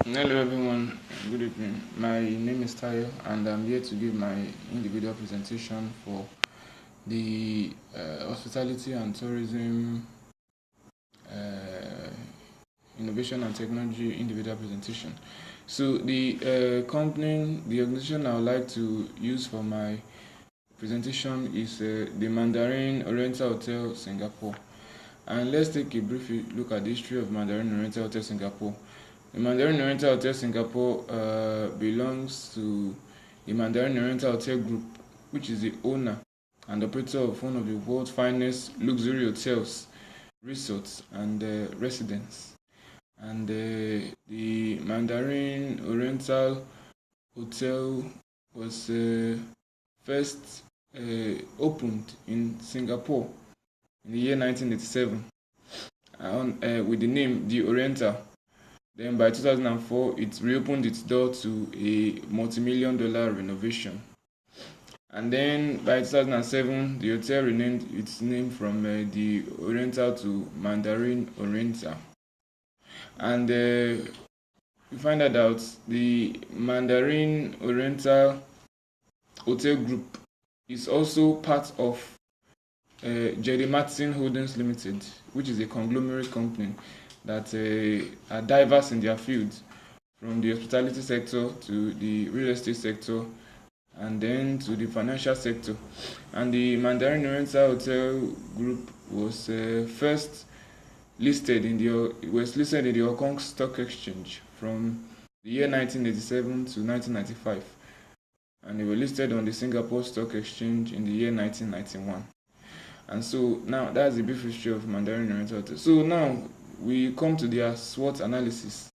Hello everyone, good evening. My name is Tayo and I'm here to give my individual presentation for the Hospitality and Tourism uh, Innovation and Technology individual presentation. So the organization I would like to use for my presentation is the Mandarin Oriental Hotel Singapore. And let's take a brief look at the history of Mandarin Oriental Hotel Singapore. The Mandarin Oriental Hotel Singapore belongs to the Mandarin Oriental Hotel Group, which is the owner and operator of one of the world's finest luxury hotels, resorts, and residence. And the Mandarin Oriental Hotel was first opened in Singapore in the year 1987 with the name The Oriental. Then by 2004, it reopened its door to a multi-million-dollar renovation. And then by 2007, the hotel renamed its name from the Oriental to Mandarin Oriental. And we find out the Mandarin Oriental Hotel Group is also part of Jerry Martin Holdings Limited, which is a conglomerate company that are diverse in their fields, from the hospitality sector to the real estate sector and then to the financial sector. And the Mandarin Oriental Hotel Group was first listed in the Hong Kong Stock Exchange from the year 1987 to 1995, and they were listed on the Singapore Stock Exchange in the year 1991. And so now that's the brief history of Mandarin Oriental Hotel. So now we come to their SWOT analysis,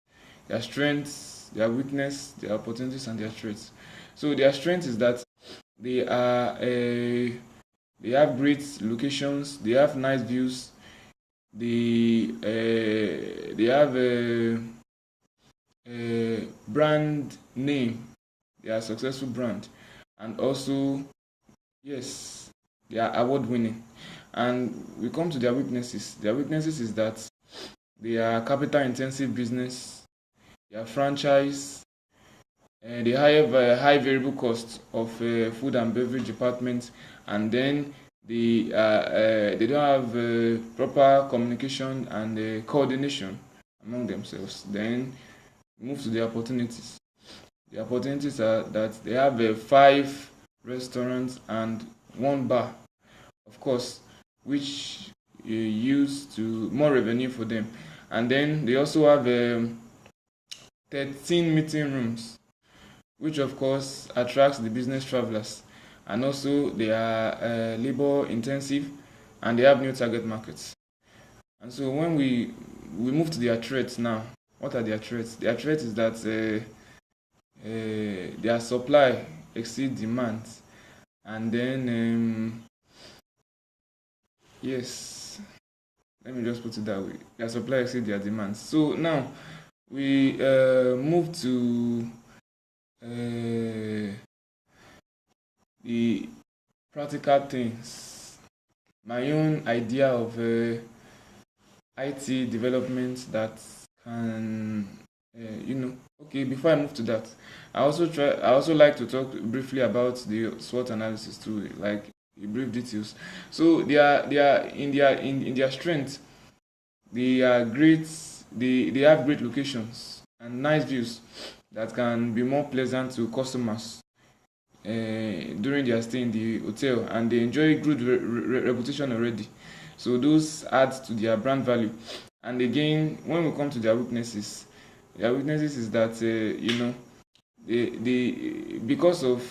their strengths, their weakness, their opportunities, and their threats. So their strength is that they have great locations, they have nice views, they have a brand name, they are a successful brand, and also yes, they are award winning. And we come to their weaknesses. Their weaknesses is that they are capital intensive business, they are franchise, they have a high variable cost of food and beverage department, and then they don't have proper communication and coordination among themselves. Then move to the opportunities. The opportunities are that they have 5 restaurants and 1 bar, of course, which use to more revenue for them. And then they also have 13 meeting rooms, which of course attracts the business travelers. And also they are labor intensive and they have new target markets. And so when we move to their threats now, what are their threats? Their threat is that their supply exceeds demand. And then yes, let me just put it that way. Their supply exceeds their demand. So now we move to the practical things. My own idea of IT development that can, Okay, before I move to that, I also like to talk briefly about the SWOT analysis too, like brief details. So in their strength, they are great. They have great locations and nice views that can be more pleasant to customers during their stay in the hotel, and they enjoy good reputation already. So those add to their brand value. And again, when we come to their weaknesses is that they because of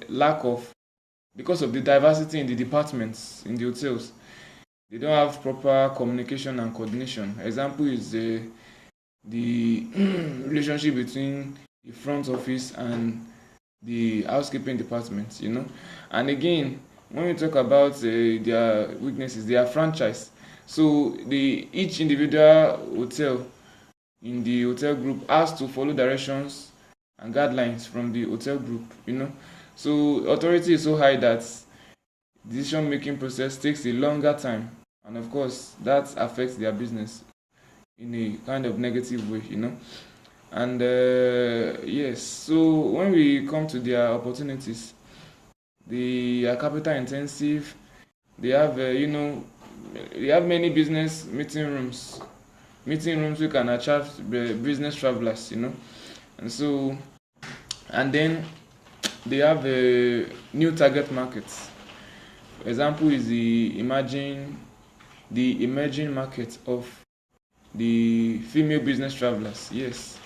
lack of because of the diversity in the departments in the hotels, they don't have proper communication and coordination. Example is the relationship between the front office and the housekeeping department. And again, when we talk about their weaknesses, they are franchise. So each individual hotel in the hotel group has to follow directions and guidelines from the hotel group. So authority is so high that decision making process takes a longer time, and of course that affects their business. in a kind of negative way, And yes, so when we come to their opportunities, they are capital intensive. They have, they have many business meeting rooms who can attract business travelers, and so, and then they have a new target markets. Example is the emerging market of the female business travelers. Yes.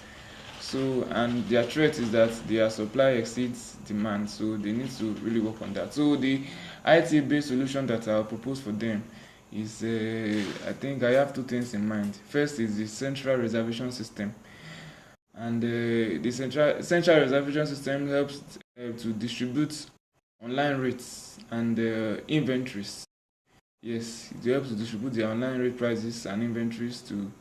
So, and their threat is that their supply exceeds demand, so they need to really work on that. So the IT-based solution that I'll propose for them is, I think I have two things in mind. First is the central reservation system, and the central reservation system helps to distribute online rates and inventories. Yes, it helps to distribute the online rate prices and inventories to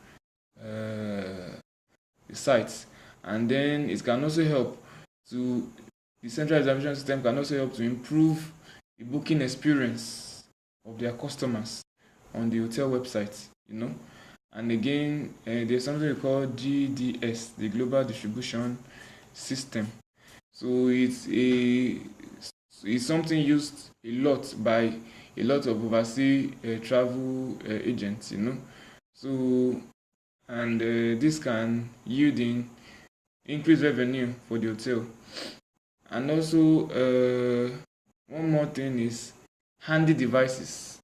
the sites, and then it can also help to the central reservation system can also help to improve the booking experience of their customers on the hotel website, And again, there's something we call GDS, the Global Distribution System. So it's something used a lot by a lot of overseas travel agents, So, and this can yield in increased revenue for the hotel. And also, one more thing is handy devices.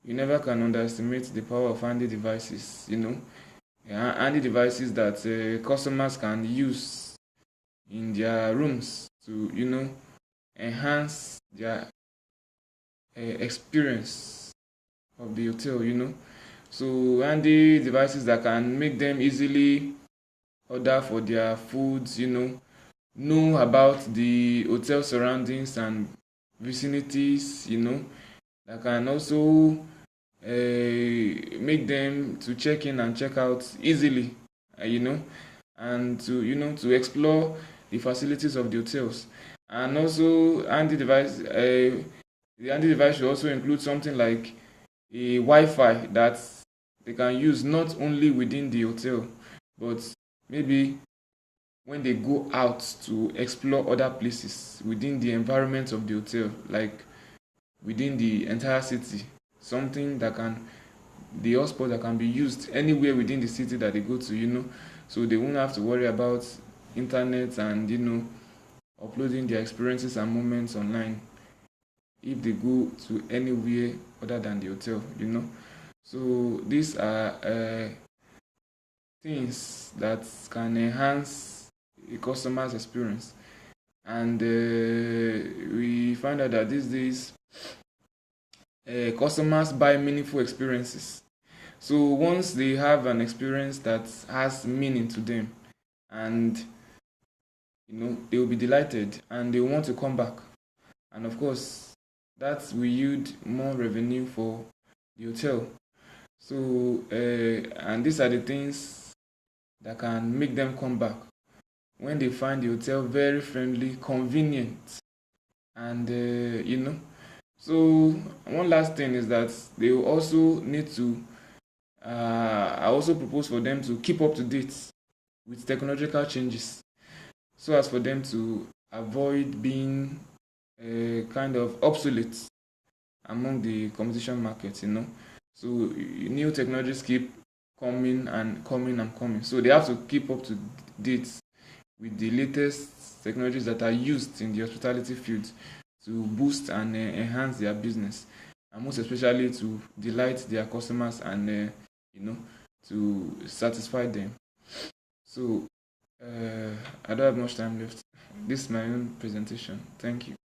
You never can underestimate the power of handy devices, handy devices that customers can use in their rooms to, enhance their experience of the hotel, So handy devices that can make them easily order for their foods, know about the hotel surroundings and vicinities, that can also make them to check in and check out easily, and to explore the facilities of the hotels. And also, the handy device should also include something like a Wi-Fi that they can use not only within the hotel, but maybe when they go out to explore other places within the environment of the hotel, like within the entire city, something that can the hotspot that can be used anywhere within the city that they go to, so they won't have to worry about internet and uploading their experiences and moments online if they go to anywhere other than the hotel, So these are things that can enhance a customer's experience, and we find out that these days customers buy meaningful experiences. So once they have an experience that has meaning to them, and they will be delighted and they will want to come back, and of course that will yield more revenue for the hotel. So and these are the things that can make them come back when they find the hotel very friendly, convenient, and So one last thing is that they will also need to I also propose for them to keep up to date with technological changes, so as for them to avoid being kind of obsolete among the competition market, So new technologies keep coming and coming and coming. So they have to keep up to date with the latest technologies that are used in the hospitality field to boost and enhance their business, and most especially to delight their customers and to satisfy them. So I don't have much time left. This is my own presentation. Thank you.